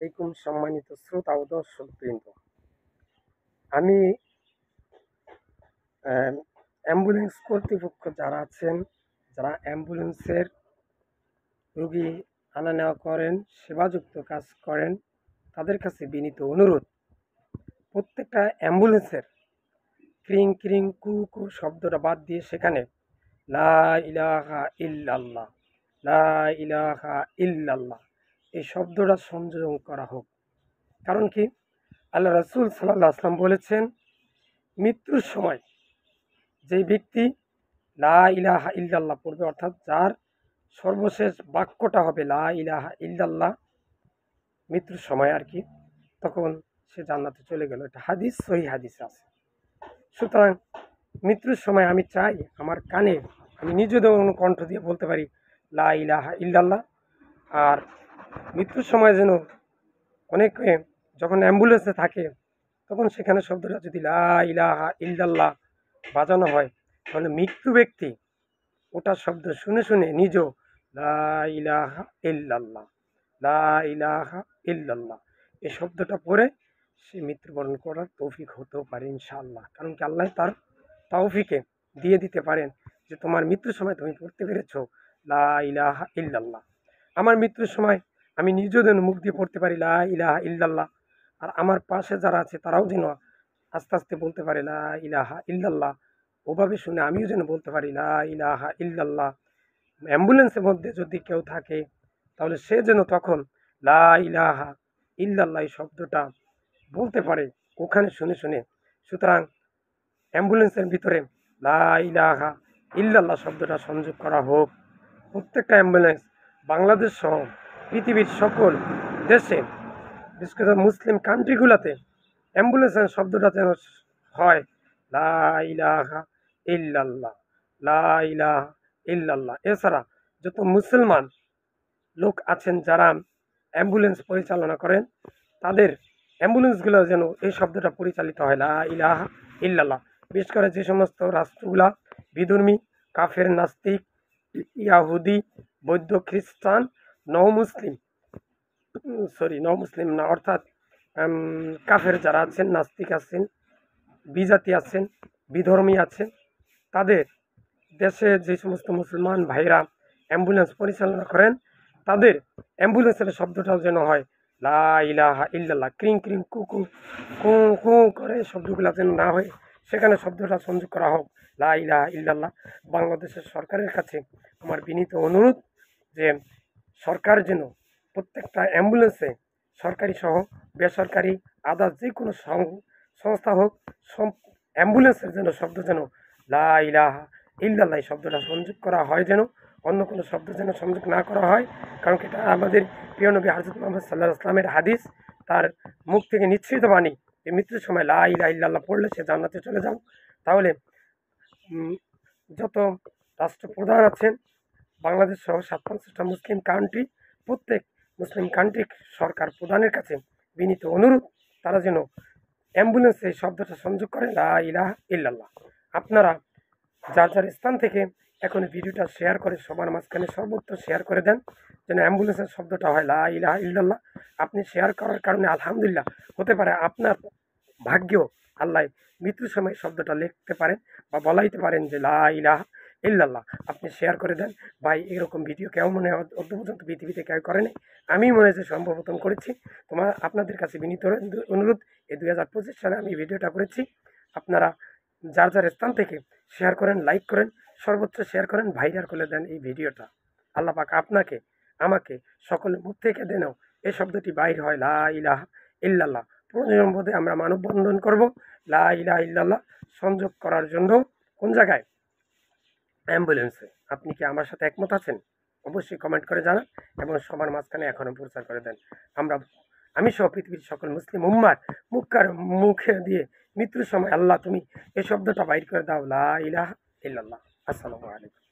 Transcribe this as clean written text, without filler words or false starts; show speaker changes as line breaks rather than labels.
আলাইকুম সম্মানিত শ্রোতা ও দর্শকবৃন্দ। আমি অ্যাম্বুলেন্স কর্তৃপক্ষ যারা আছেন, যারা অ্যাম্বুলেন্সের রোগী আনা নেওয়া করেন, সেবাযুক্ত কাজ করেন, তাদের কাছে বিনীত অনুরোধ, প্রত্যেকটা অ্যাম্বুলেন্সের ক্রিং ক্রিং কু কু শব্দটা বাদ দিয়ে সেখানে লা ইলাহা ইল্লাল্লাহ, লা ইলাহা ইল্লাল্লাহ এই শব্দটা সংযোজন করা হোক। কারণ কি, আল্লাহ রাসূল সাল্লাল্লাহু আলাইহি ওয়াসাল্লাম বলেছেন, মৃত্যুর সময় যেই ব্যক্তি লা ইলাহা ইল্লাল্লাহ পড়বে, অর্থাৎ যার সর্বশেষ বাক্যটা হবে লা ইলাহা ইল্লাল্লাহ, মৃত্যুর সময় আর কি, তখন সে জান্নাতে চলে গেল। এটা হাদিস, সহিহ হাদিস আছে। সুতরাং মৃত্যুর সময় আমি চাই আমার কানে আমি নিজেদের কণ্ঠ দিয়ে বলতে পারি লা ইলাহা ইল্লাল্লাহ। আর মৃত্যুর সময় যেন অনেকে যখন অ্যাম্বুলেন্সে থাকে তখন সেখানে শব্দটা যদি লা ইলাহা ইল্লাল্লাহ বাজানো হয়, তাহলে মৃত্যু ব্যক্তি ওটার শব্দ শুনে শুনে নিজেও লা ইলাহা ইল্লাল্লাহ, লা ইলাহা ইল্লাল্লাহ এই শব্দটা পড়ে সে মৃত্যুবরণ করার তৌফিক হতেও পারে ইনশাআল্লাহ। কারণ কি, আল্লাহ তার তৌফিকে দিয়ে দিতে পারেন যে তোমার মৃত্যুর সময় তুমি পড়তে পেরেছো লা ইলাহা ইল্লাল্লাহ। আমার মৃত্যুর সময় আমি নিজেও যেন মুখ দিয়ে পড়তে পারি লা ইলাহা ইল্লাল্লাহ, আর আমার পাশে যারা আছে তারাও যেন আস্তে আস্তে বলতে পারে লা ইলাহা ইল্লাল্লাহ। ওভাবে শুনে আমিও যেন বলতে পারি লা ইলাহা ইল্লাল্লাহ। অ্যাম্বুলেন্সের মধ্যে যদি কেউ থাকে তাহলে সে যেন তখন লা ইলাহা ইল্লাল্লাহ এই শব্দটা বলতে পারে ওখানে শুনে শুনে। সুতরাং অ্যাম্বুলেন্সের ভিতরে লা ইলাহা ইল্লাল্লাহ শব্দটা সংযোগ করা হোক। প্রত্যেকটা অ্যাম্বুলেন্স বাংলাদেশ সহ পৃথিবীর সকল দেশে, বিশেষ করে মুসলিম কান্ট্রিগুলোতে অ্যাম্বুলেন্সের শব্দটা যেন হয় লা ইলাহা ইল্লাল্লাহ, লা ইলাহা ইল্লাল্লাহ। এছাড়া যত মুসলমান লোক আছেন যারা অ্যাম্বুলেন্স পরিচালনা করেন, তাদের অ্যাম্বুলেন্সগুলো যেন এই শব্দটা পরিচালিত হয় লা ইলাহা ইল্লাল্লাহ। বিশেষ করে যে সমস্ত রাষ্ট্রগুলা বিধর্মী, কাফের, নাস্তিক, ইয়াহুদি, বৌদ্ধ, খ্রিস্টান, নও মুসলিম না, অর্থাৎ কাফের যারা আছেন, নাস্তিক আছেন, বিজাতি আছেন, বিধর্মী আছেন, তাদের দেশে যে সমস্ত মুসলমান ভাইরা অ্যাম্বুলেন্স পরিচালনা করেন, তাদের অ্যাম্বুলেন্সের শব্দটাও যেন হয় লা ইলাহা ইল্লাল্লাহ। ক্রিং ক্রিং কু কু কু কু করে শব্দগুলো যেন না হয়, সেখানে শব্দটা সংযোগ করা হোক লা ইলাহা ইল্লাল্লাহ। বাংলাদেশের সরকারের কাছে আমার বিনীত অনুরোধ যে সরকার যেন প্রত্যেকটা অ্যাম্বুলেন্সে, সরকারি সহ বেসরকারি, আদার্স যে কোনো সংস্থা হোক, সব অ্যাম্বুলেন্সের যেন শব্দ যেন লা ইলাহা ইল্লাল্লাহ শব্দটা সংযোগ করা হয়, যেন অন্য কোনো শব্দ যেন সংযোগ না করা হয়। কারণ এটা আমাদের প্রিয় নবী হযরত মুহাম্মদ সাল্লাল্লাহু আলাইহি ওয়াসাল্লামের হাদিস, তার মুখ থেকে নিঃসৃত বাণী যে মৃত্যুর সময় লা ইলাহা ইল্লাল্লাহ পড়লে সে জান্নাতে চলে যাও। তাহলে যত রাষ্ট্রপ্রধান আছেন বাংলাদেশ সহ ৫৭টা মুসলিম কান্ট্রি, প্রত্যেক মুসলিম কান্ট্রির সরকার প্রধানের কাছে বিনীত অনুরোধ, তারা যেন অ্যাম্বুলেন্সে এই শব্দটা সংযোগ করে লা ইলাহা ইল্লাল্লাহ। আপনারা যার যার স্থান থেকে এখন ভিডিওটা শেয়ার করে সবার মাঝখানে সর্বত্র শেয়ার করে দেন, যেন অ্যাম্বুলেন্সের শব্দটা হয় লা ইলাহা ইল্লাল্লাহ। আপনি শেয়ার করার কারণে আলহামদুলিল্লাহ হতে পারে আপনার ভাগ্যেও আল্লাহ মৃত্যুর সময় শব্দটা লিখতে পারেন বা বলাইতে পারেন যে লা ইলাহা ইল্লাল্লাহ। আপনি শেয়ার করে দেন। ভাই, এরকম ভিডিও কেউ মনে হয় অদ্য পর্যন্ত পৃথিবীতে কেউ করেনি, আমি মনে হচ্ছে সম্ভবতম করেছি। আপনাদের কাছে বিনীত অনুরোধ, এই 2025 সালে আমি ভিডিওটা করেছি। আপনারা যার যার স্থান থেকে শেয়ার করেন, লাইক করেন, সর্বোচ্চ শেয়ার করেন, ভাইরাল করে দেন এই ভিডিওটা। আল্লাহ পাক আপনাকে আমাকে সকলের মুখ থেকে যেন এই শব্দটি বাইর হয় লা ইলাহা ইল্লাল্লাহ। প্রয়োজন বোধে আমরা মানববন্ধন করব লা ইলাহা ইল্লাল্লাহ সংযোগ করার জন্য। কোন জায়গায়? অ্যাম্বুলেন্সে। আপনি কি আমার সাথে একমত আছেন? অবশ্যই কমেন্ট করে জানান এবং সবার মাঝখানে এখনো প্রচার করে দেন। আমি সহ পৃথিবীর সকল মুসলিম উম্মার মুখে দিয়ে মৃত্যুর সময় আল্লাহ তুমি এই শব্দটা বাইর করে দাও লা ইলাহা ইল্লাল্লাহ। আসসালামু আলাইকুম।